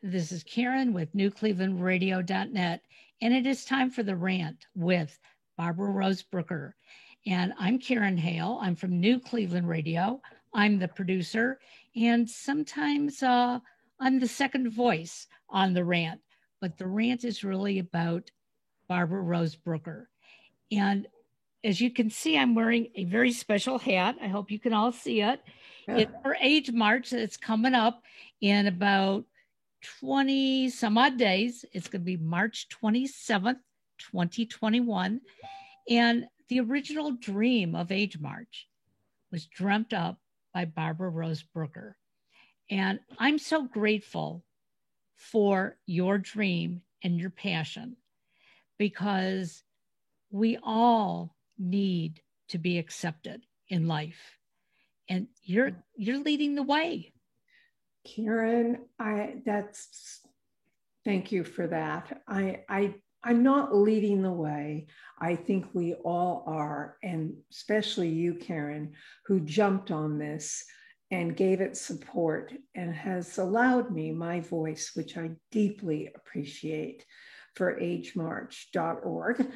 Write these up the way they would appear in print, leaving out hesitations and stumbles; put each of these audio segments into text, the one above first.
This is Karen with NewClevelandRadio.net, and it is time for the rant with Barbara Rose Brooker. And I'm Karen Hale. I'm from New Cleveland Radio. I'm the producer, and sometimes I'm the second voice on the rant. But the rant is really about Barbara Rose Brooker. And as you can see, I'm wearing a very special hat. I hope you can all see it. It's for Age March that's coming up in about 20 some odd days. It's going to be March 27th, 2021. And the original dream of Age March was dreamt up by Barbara Rose Brooker. And I'm so grateful for your dream and your passion, because we all need to be accepted in life. And you're leading the way. Karen, thank you for that. I'm not leading the way. I think we all are, and especially you, Karen, who jumped on this and gave it support and has allowed me my voice, which I deeply appreciate, for agemarch.org.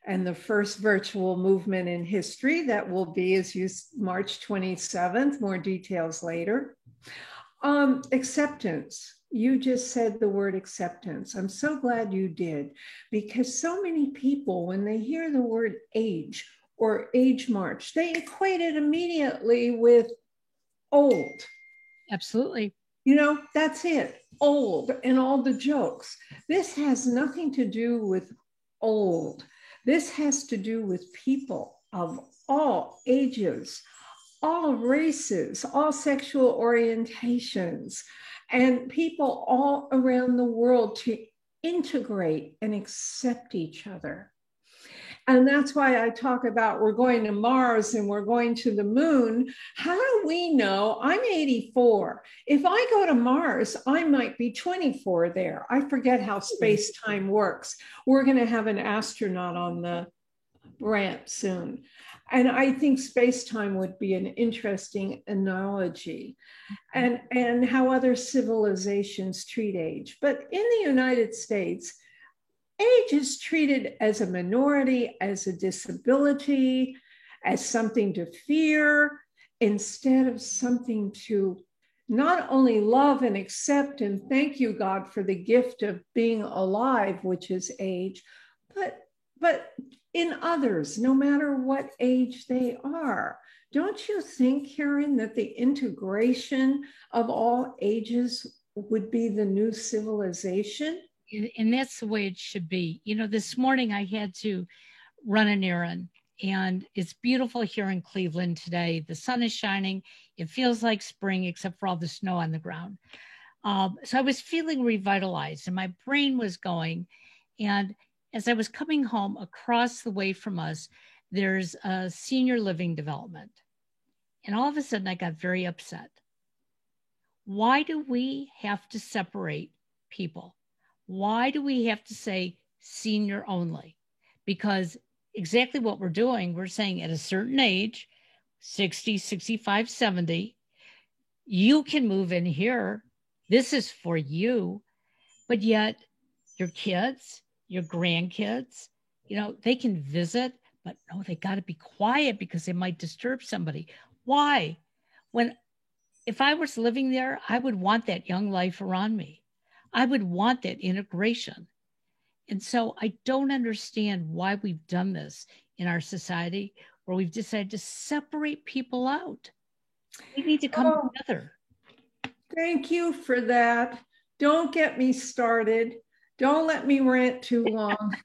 And the first virtual movement in history that will be, as you, March 27th, more details later. Acceptance. You just said the word acceptance. I'm so glad you did, because so many people, when they hear the word age or Age March, they equate it immediately with old. Absolutely. You know, that's it, old, and all the jokes. This has nothing to do with old. This has to do with people of all ages, all races, all sexual orientations, and people all around the world to integrate and accept each other. And that's why I talk about we're going to Mars and we're going to the moon. How do we know? I'm 84. If I go to Mars, I might be 24 there. I forget how space-time works. We're going to have an astronaut on the ramp soon. And I think space-time would be an interesting analogy, and how other civilizations treat age. But in the United States, age is treated as a minority, as a disability, as something to fear, instead of something to not only love and accept and thank you, God, for the gift of being alive, which is age, but in others, no matter what age they are. Don't you think, Karen, that the integration of all ages would be the new civilization? And that's the way it should be. You know, this morning I had to run an errand, and it's beautiful here in Cleveland today. The sun is shining. It feels like spring, except for all the snow on the ground. So I was feeling revitalized, and my brain was going. And as I was coming home, across the way from us, there's a senior living development. And all of a sudden, I got very upset. Why do we have to separate people? Why do we have to say senior only? Because exactly what we're doing, we're saying at a certain age, 60, 65, 70, you can move in here. This is for you. But yet your kids, your grandkids, you know, they can visit, but no, they got to be quiet because they might disturb somebody. Why? If I was living there, I would want that young life around me. I would want that integration. And so I don't understand why we've done this in our society, where we've decided to separate people out. We need to come together. Thank you for that. Don't get me started. Don't let me rant too long,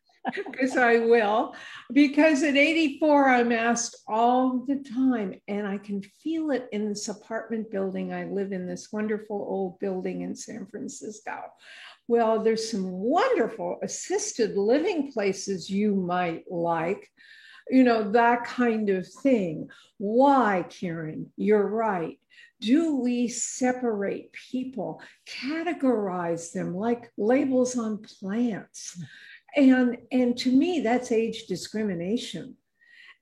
because I will. Because at 84, I'm asked all the time, and I can feel it in this apartment building. I live in this wonderful old building in San Francisco. Well, there's some wonderful assisted living places you might like, you know, that kind of thing. Why, Karen? You're right. Do we separate people, categorize them like labels on plants? And to me, that's age discrimination.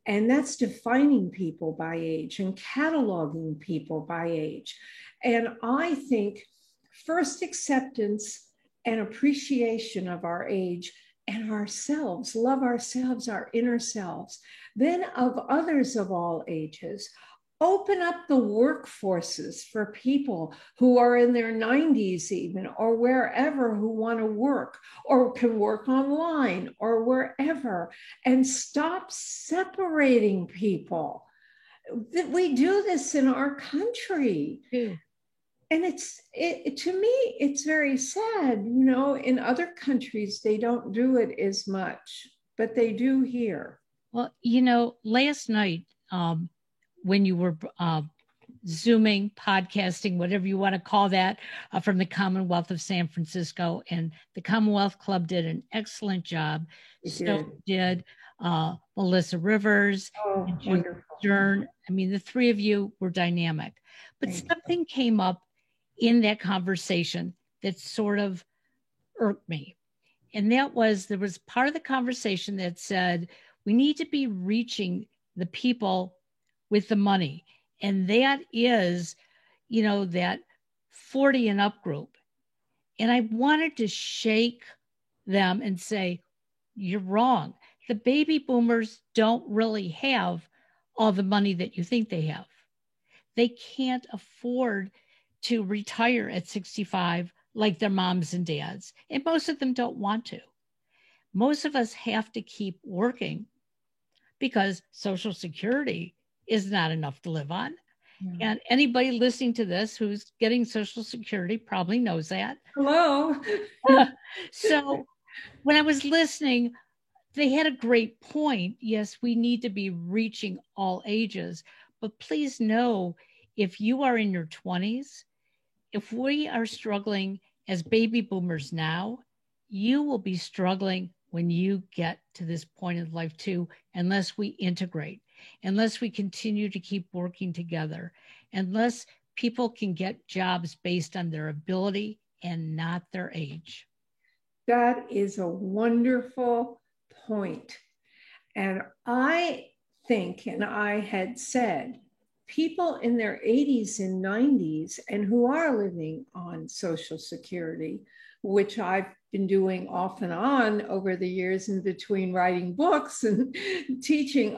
And that's defining people by age and cataloging people by age. And I think first acceptance and appreciation of our age and ourselves, love ourselves, our inner selves, then of others of all ages. Open up the workforces for people who are in their 90s even, or wherever, who want to work or can work online or wherever, and stop separating people. We do this in our country. Too. And to me, it's very sad. You know, in other countries, they don't do it as much, but they do here. Well, you know, last night, when you were Zooming, podcasting, whatever you want to call that, from the Commonwealth of San Francisco, and the Commonwealth Club did an excellent job. So did Melissa Rivers, and Julie Stern. I mean, the three of you were dynamic. But something came up in that conversation that sort of irked me. And that was, there was part of the conversation that said, we need to be reaching the people with the money. And that is, you know, that 40 and up group. And I wanted to shake them and say, you're wrong. The baby boomers don't really have all the money that you think they have. They can't afford to retire at 65 like their moms and dads. And most of them don't want to. Most of us have to keep working because Social Security is not enough to live on. Yeah. And anybody listening to this who's getting Social Security probably knows that. Hello. So when I was listening, they had a great point. Yes, we need to be reaching all ages, but please know, if you are in your 20s, if we are struggling as baby boomers now, you will be struggling when you get to this point in life too, unless we integrate, unless we continue to keep working together, unless people can get jobs based on their ability and not their age. That is a wonderful point. And I think, and I had said, people in their 80s and 90s and who are living on Social Security, which I've been doing off and on over the years in between writing books and teaching,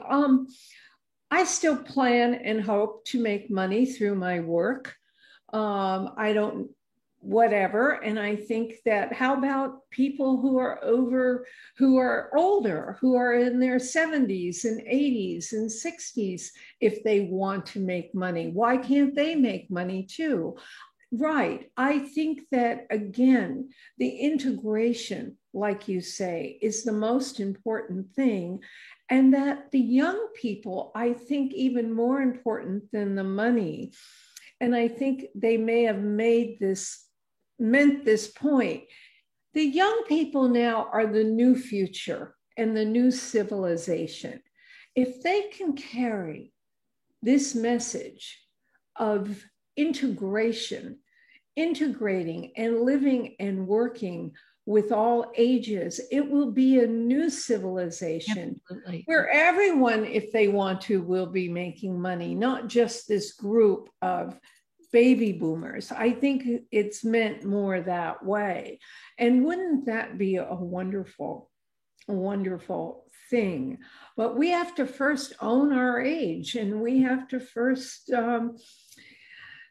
I still plan and hope to make money through my work. I don't, whatever. And I think that, how about people who are older, who are in their 70s and 80s and 60s, if they want to make money? Why can't they make money too? Right. I think that, again, the integration, like you say, is the most important thing. And that the young people, I think, even more important than the money. And I think they may have meant this point. The young people now are the new future and the new civilization. If they can carry this message of integration, integrating and living and working with all ages, it will be a new civilization. Absolutely. Where everyone, if they want to, will be making money, not just this group of baby boomers. I think it's meant more that way. And wouldn't that be a wonderful thing? But we have to first own our age, and we have to first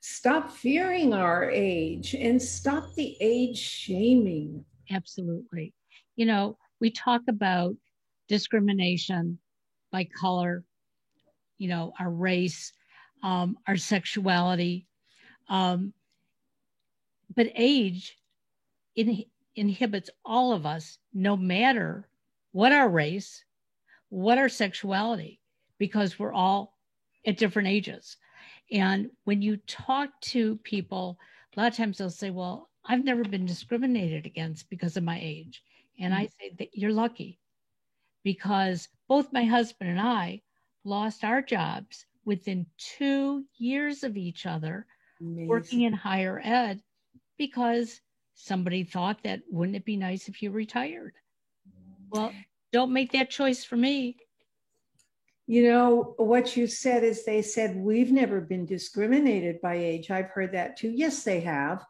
stop fearing our age and stop the age shaming. Absolutely. You know, we talk about discrimination by color, you know, our race, our sexuality, but age inhibits all of us, no matter what our race, what our sexuality, because we're all at different ages. And when you talk to people, a lot of times they'll say, well, I've never been discriminated against because of my age. And I say that you're lucky, because both my husband and I lost our jobs within 2 years of each other. Amazing. Working in higher ed, because somebody thought that, wouldn't it be nice if you retired? Well, don't make that choice for me. You know, what you said is, they said, we've never been discriminated by age. I've heard that too. Yes, they have.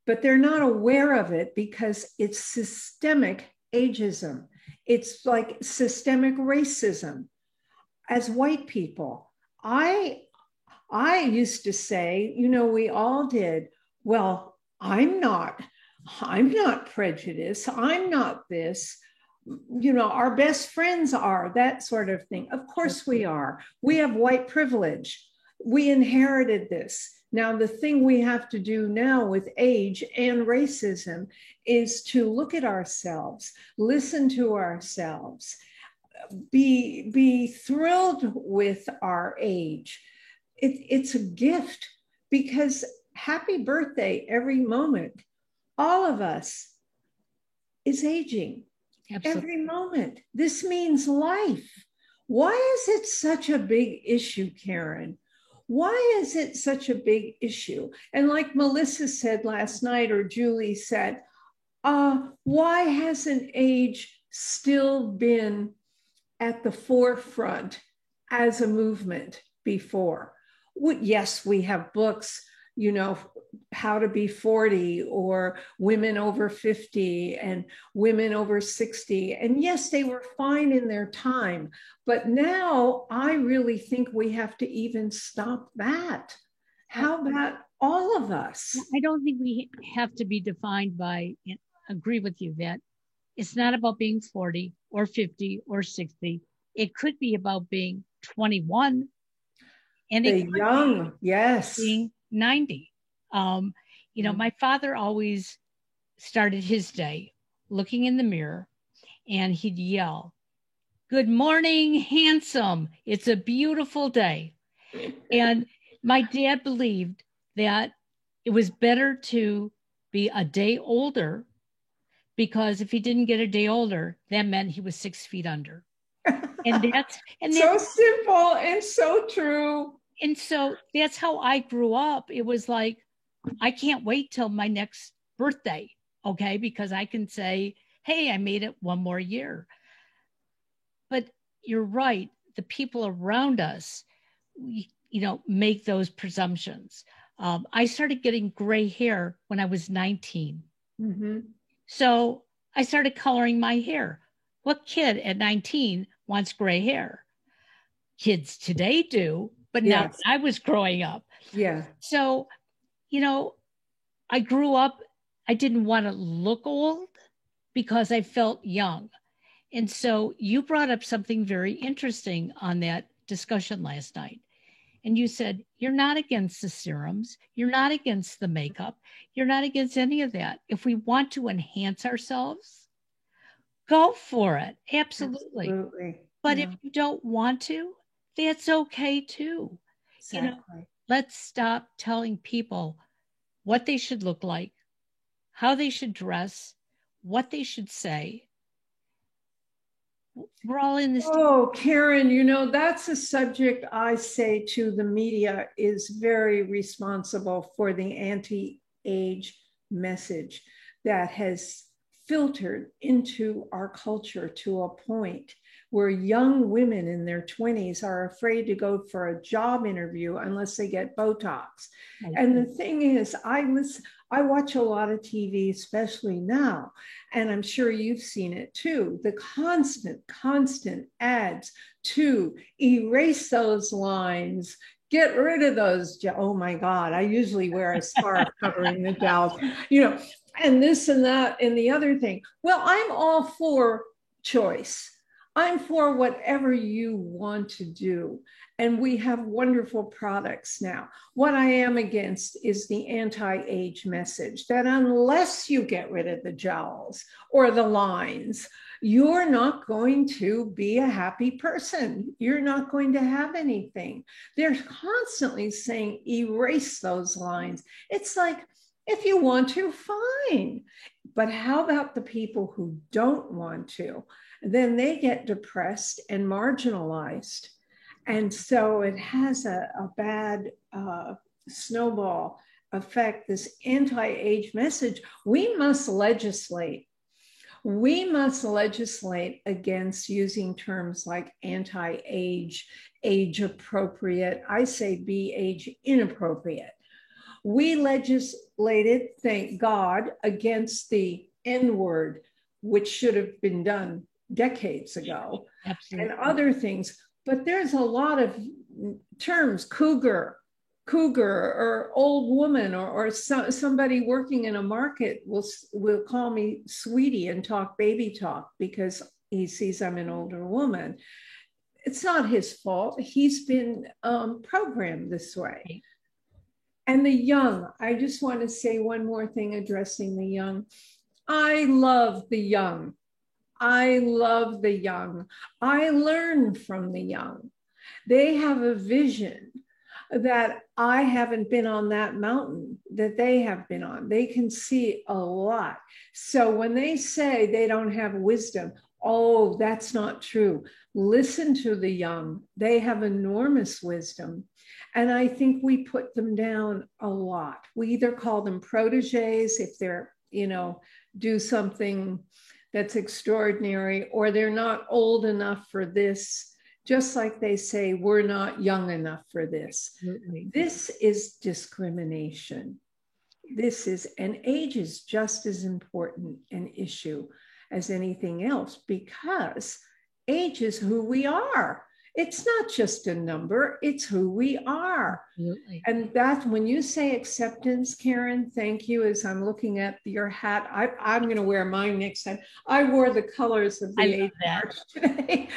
but they're not aware of it because it's systemic ageism. It's like systemic racism. As white people, I used to say, we all did, well, I'm not prejudiced. I'm not this. Our best friends are, that sort of thing. Of course we are. We have white privilege. We inherited this. Now, the thing we have to do now with age and racism is to look at ourselves, listen to ourselves, be thrilled with our age. It's a gift, because happy birthday every moment. All of us is aging. Absolutely. Every moment. This means life. Why is it such a big issue, Karen? Why is it such a big issue? And like Melissa said last night, or Julie said, why hasn't age still been at the forefront as a movement before? Yes, we have books, How to Be 40, or Women Over 50 and Women Over 60. And yes, they were fine in their time. But now I really think we have to even stop that. How about all of us? I don't think we have to be defined by, agree with you that it's not about being 40 or 50 or 60. It could be about being 21. And the young, yes, being 90. My father always started his day looking in the mirror, and he'd yell, "Good morning, handsome. It's a beautiful day." And my dad believed that it was better to be a day older, because if he didn't get a day older, that meant he was 6 feet under. And that's so simple and so true. And so that's how I grew up. It was like, I can't wait till my next birthday, okay? Because I can say, hey, I made it one more year. But you're right. The people around us, make those presumptions. I started getting gray hair when I was 19. Mm-hmm. So I started coloring my hair. What kid at 19 wants gray hair? Kids today do. But now I was growing up. Yeah. So, I grew up, I didn't want to look old because I felt young. And so you brought up something very interesting on that discussion last night. And you said, you're not against the serums. You're not against the makeup. You're not against any of that. If we want to enhance ourselves, go for it. Absolutely. But if you don't want to, that's okay too. Exactly. Let's stop telling people what they should look like, how they should dress, what they should say. We're all in this. Oh, Karen, that's a subject I say to the media is very responsible for the anti-age message that has filtered into our culture to a point where young women in their 20s are afraid to go for a job interview unless they get Botox. And the thing is, I watch a lot of TV, especially now, and I'm sure you've seen it too, the constant ads to erase those lines, get rid of those. Oh my God, I usually wear a scarf covering the jowls, and this and that and the other thing. Well, I'm all for choice. I'm for whatever you want to do. And we have wonderful products now. What I am against is the anti-age message that unless you get rid of the jowls or the lines, you're not going to be a happy person. You're not going to have anything. They're constantly saying, erase those lines. It's like, if you want to, fine. But how about the people who don't want to? Then they get depressed and marginalized. And so it has a bad snowball effect, this anti-age message. We must legislate. We must legislate against using terms like anti-age, age appropriate. I say be age inappropriate. We legislated, thank God, against the N word, which should have been done decades ago. Absolutely. And other things. But there's a lot of terms, cougar, or old woman, or somebody working in a market will call me sweetie and talk baby talk because he sees I'm an older woman. It's not his fault. He's been programmed this way. Right. And the young, I just want to say one more thing addressing the young. I love the young. I love the young. I learn from the young. They have a vision that I haven't been on that mountain that they have been on. They can see a lot. So when they say they don't have wisdom, oh, that's not true. Listen to the young. They have enormous wisdom. And I think we put them down a lot. We either call them proteges if they're, do something that's extraordinary, or they're not old enough for this. Just like they say, we're not young enough for this. Absolutely. This is discrimination. And age is just as important an issue as anything else, because age is who we are. It's not just a number, it's who we are. Absolutely. And that's when you say acceptance, Karen, thank you. As I'm looking at your hat, I'm going to wear mine next time. I wore the colors of the Age March today.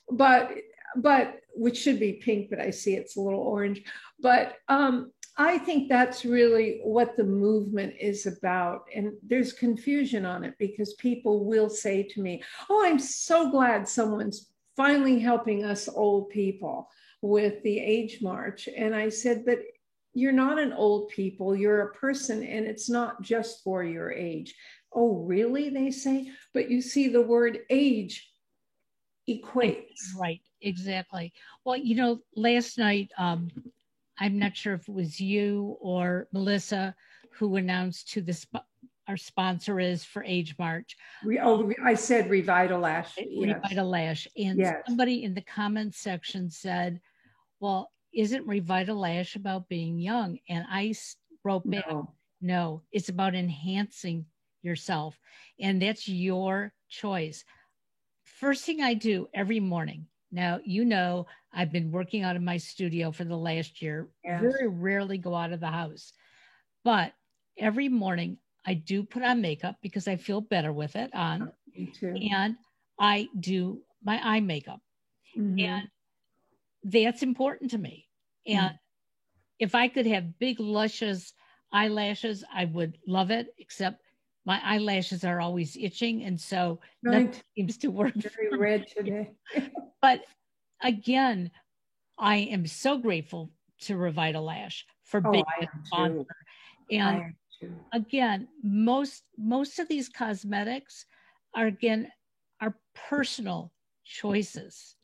But which should be pink, but I see it's a little orange. But I think that's really what the movement is about. And there's confusion on it because people will say to me, oh, I'm so glad someone's finally helping us old people with the Age March. And I said, but you're not an old people, you're a person, and it's not just for your age. Oh, really? They say, but you see the word age equates. Right, exactly. Well, last night, I'm not sure if it was you or Melissa who announced who our sponsor is for Age March. I said Revitalash. Yes. Revitalash. And yes. Somebody in the comments section said, well, isn't Revitalash about being young? And I wrote back, no, it's about enhancing yourself. And that's your choice. First thing I do every morning. Now, I've been working out of my studio for the last year. Yes. Very rarely go out of the house. But every morning I do put on makeup because I feel better with it on. Me too. And I do my eye makeup. Mm-hmm. And that's important to me. And if I could have big, luscious eyelashes, I would love it, except my eyelashes are always itching. And so nothing seems to work. Very red today. But again, I am so grateful to Revitalash for being a sponsor. And again, most of these cosmetics are personal choices.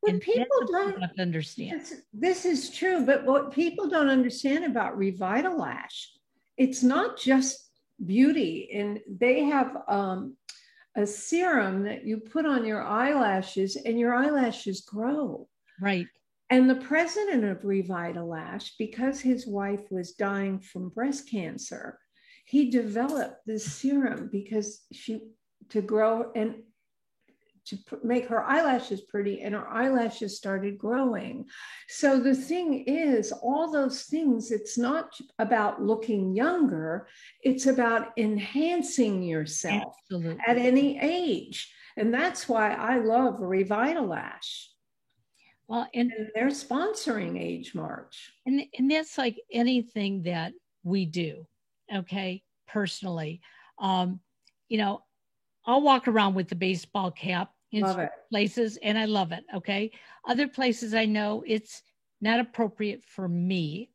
What people don't understand. This is true, but what people don't understand about Revitalash, it's not just beauty. And they have a serum that you put on your eyelashes and your eyelashes grow. Right. And the president of Revitalash, because his wife was dying from breast cancer, he developed this serum to grow and to make her eyelashes pretty, and her eyelashes started growing. So the thing is, all those things, it's not about looking younger, it's about enhancing yourself. Absolutely. At any age. And that's why I love Revitalash. Well, and they're sponsoring Age March. And that's like anything that we do, okay, personally. I'll walk around with the baseball cap in places, and I love it, okay? Other places I know it's not appropriate for me,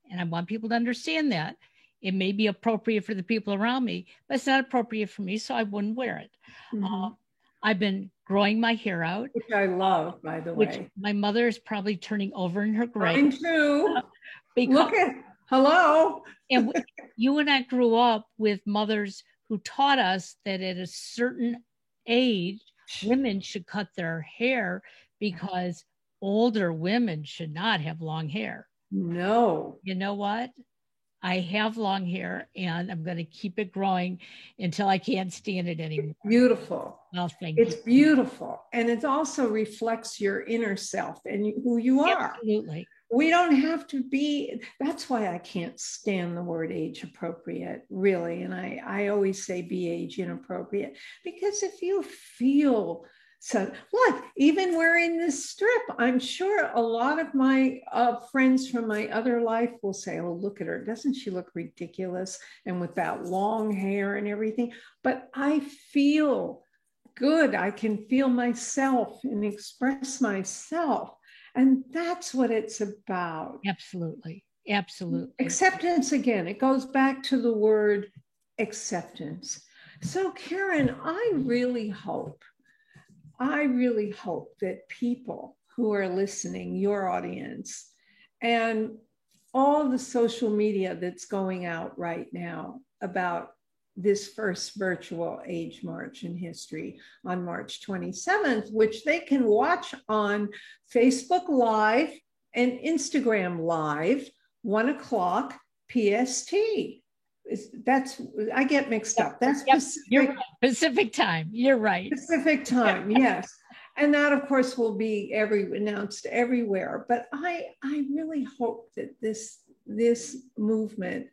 and I want people to understand that. It may be appropriate for the people around me, but it's not appropriate for me, so I wouldn't wear it. Mm-hmm. I've been growing my hair out. Which I love, by the way. Which my mother is probably turning over in her grave. Mine too. Hello. And you and I grew up with mothers who taught us that at a certain age, women should cut their hair because older women should not have long hair. No. You know what? I have long hair and I'm going to keep it growing until I can't stand it anymore. Beautiful. Well, thank It's you. beautiful. And it also reflects your inner self and who you are. Absolutely. We don't have to be, that's why I can't stand the word age appropriate, really. And I always say be age inappropriate, because if you feel so, look, even wearing this strip, I'm sure a lot of my friends from my other life will say, oh, look at her. Doesn't she look ridiculous? And with that long hair and everything. But I feel good. I can feel myself and express myself. And that's what it's about. Absolutely. Absolutely. Acceptance, again, it goes back to the word acceptance. So, Karen, I really hope that people who are listening, your audience, and all the social media that's going out right now about this first virtual age march in history on March 27th, which they can watch on Facebook Live and Instagram Live, 1 o'clock PST. That's, I get mixed up. That's Pacific. You're right. Pacific time. You're right. Pacific time, yes. And that, of course, will be announced everywhere. But I really hope that this movement,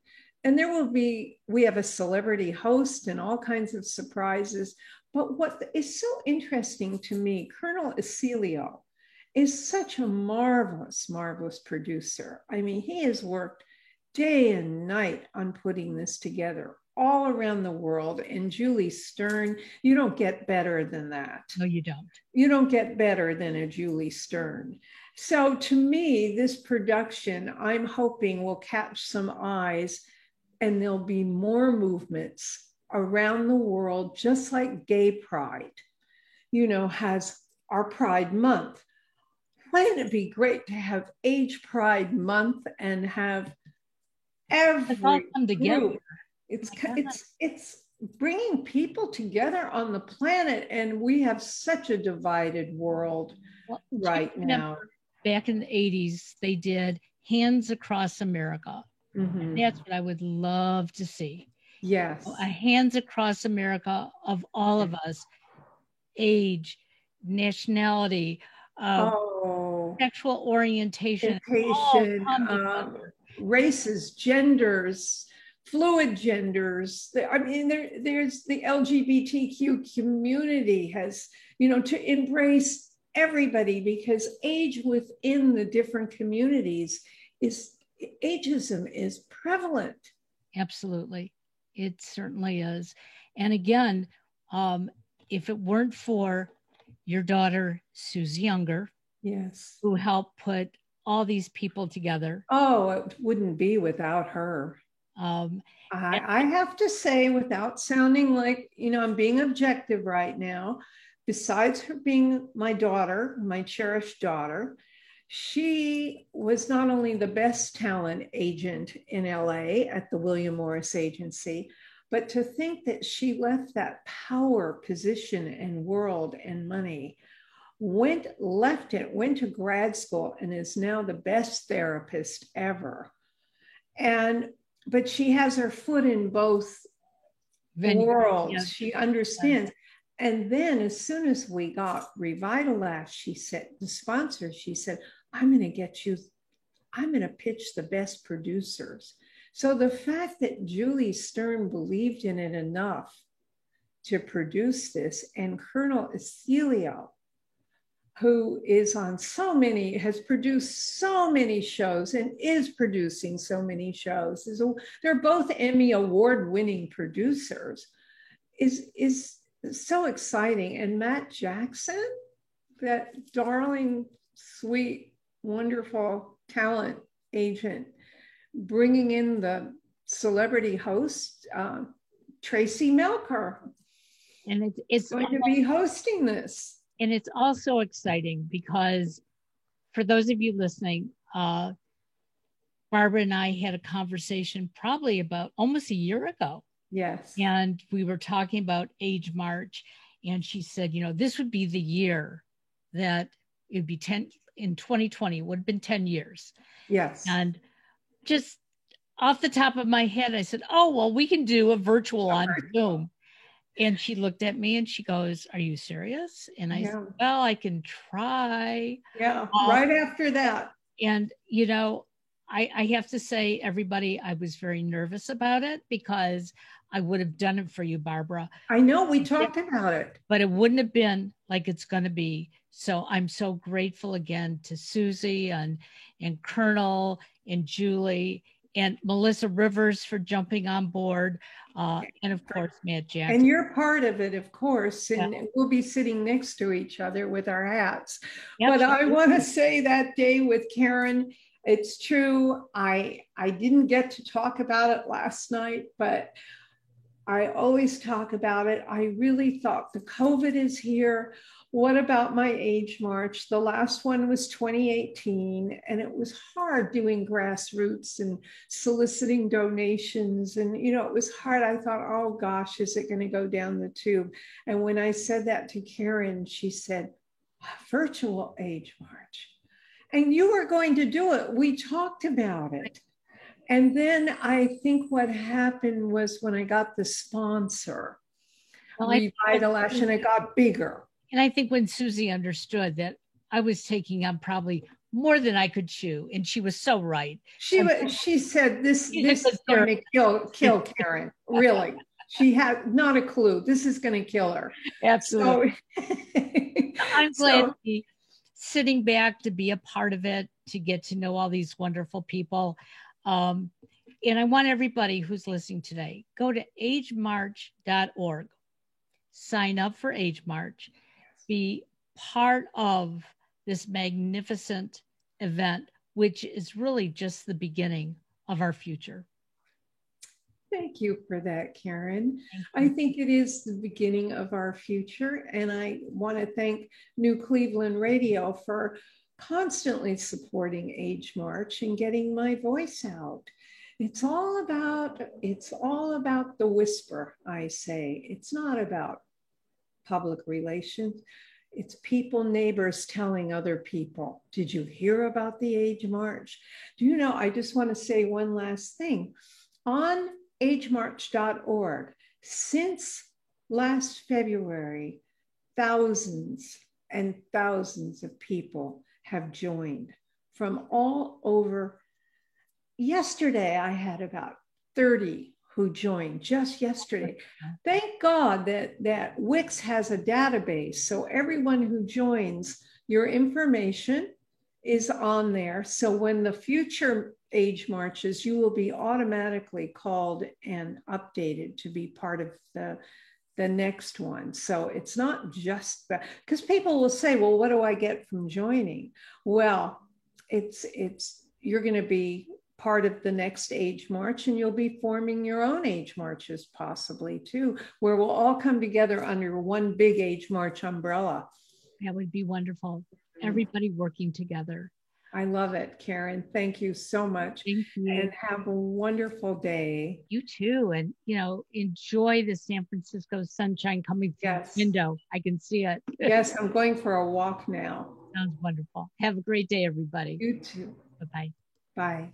and we have a celebrity host and all kinds of surprises. But what is so interesting to me, Colonel Asilio is such a marvelous, marvelous producer. I mean, he has worked day and night on putting this together all around the world. And Julie Stern, you don't get better than that. No, you don't. You don't get better than a Julie Stern. So to me, this production, I'm hoping will catch some eyes, and there'll be more movements around the world, just like Gay Pride, has our Pride Month. Wouldn't it be great to have Age Pride Month and have every come together? Group, it's bringing people together on the planet, and we have such a divided world right now. Back in the 80s, they did Hands Across America. Mm-hmm. That's what I would love to see. Yes. A Hands Across America of all of us, age, nationality, sexual orientation, races, genders, fluid genders. I mean, there's the LGBTQ community has, to embrace everybody, because age within the different communities ageism is prevalent. Absolutely. It certainly is. And again, if it weren't for your daughter, Susie Younger, yes, who helped put all these people together. Oh, it wouldn't be without her. I have to say, without sounding like, I'm being objective right now, besides her being my daughter, my cherished daughter, she was not only the best talent agent in LA at the William Morris Agency, but to think that she left that power position and world and money, went to grad school, and is now the best therapist ever. But she has her foot in both worlds. Yes. She understands. And then as soon as we got Revitalash, she said, the sponsor, she said, I'm going to pitch the best producers. So the fact that Julie Stern believed in it enough to produce this, and Colonel Asilio, who has produced so many shows and is producing so many shows, they're both Emmy award-winning producers, is so exciting. And Matt Jackson, that darling, sweet, wonderful talent agent, bringing in the celebrity host, Tracy Melker, and it's going to be hosting this. And it's also exciting because, for those of you listening, Barbara and I had a conversation probably about almost a year ago. Yes. And we were talking about Age March, and she said, this would be the year that it'd be in 2020, would have been 10 years. Yes. And just off the top of my head, I said, oh, well, we can do a virtual on Zoom. And she looked at me and she goes, are you serious? And I said, well, I can try. Yeah, right after that. And, you know, I have to say, everybody, I was very nervous about it because I would have done it for you, Barbara. I know, we talked about it. But it wouldn't have been like it's going to be. So I'm so grateful again to Susie and Colonel and Julie and Melissa Rivers for jumping on board. And of course, Matt Jackson. And you're part of it, of course. And we'll be sitting next to each other with our hats. But I want to say that day with Karen, it's true. I didn't get to talk about it last night, but I always talk about it. I really thought the COVID is here. What about my age march? The last one was 2018, and it was hard doing grassroots and soliciting donations. And, you know, it was hard. I thought, oh gosh, is it going to go down the tube? And when I said that to Karen, she said, virtual age march. And you were going to do it. We talked about it. And then I think what happened was when I got the sponsor, Revitalash, it got bigger. And I think when Susie understood that I was taking on probably more than I could chew, and she was so right. She said, this is going to kill Karen, really. She had not a clue. This is going to kill her. Absolutely. So, I'm glad to be sitting back to be a part of it, to get to know all these wonderful people. And I want everybody who's listening today, go to agemarch.org, sign up for Age March, be part of this magnificent event, which is really just the beginning of our future. Thank you for that, Karen. I think it is the beginning of our future. And I want to thank New Cleveland Radio for constantly supporting Age March and getting my voice out. It's all about the whisper, I say. It's not about public relations. It's people, neighbors telling other people, did you hear about the Age March? Do you know, I just want to say one last thing. On agemarch.org, since last February, thousands and thousands of people have joined from all over. Yesterday, I had about 30 who joined just yesterday. Thank God that Wix has a database. So everyone who joins, your information is on there. So when the future Age Marches, you will be automatically called and updated to be part of the next one. So it's not just that, because people will say, well, what do I get from joining? Well, you're going to be part of the next Age March, and you'll be forming your own Age Marches possibly too, where we'll all come together under one big Age March umbrella. That would be wonderful. Everybody working together. I love it, Karen. Thank you so much. Thank you. And have a wonderful day. You too. And, you know, enjoy the San Francisco sunshine coming through the window. I can see it. Yes, I'm going for a walk now. Sounds wonderful. Have a great day, everybody. You too. Bye-bye. Bye.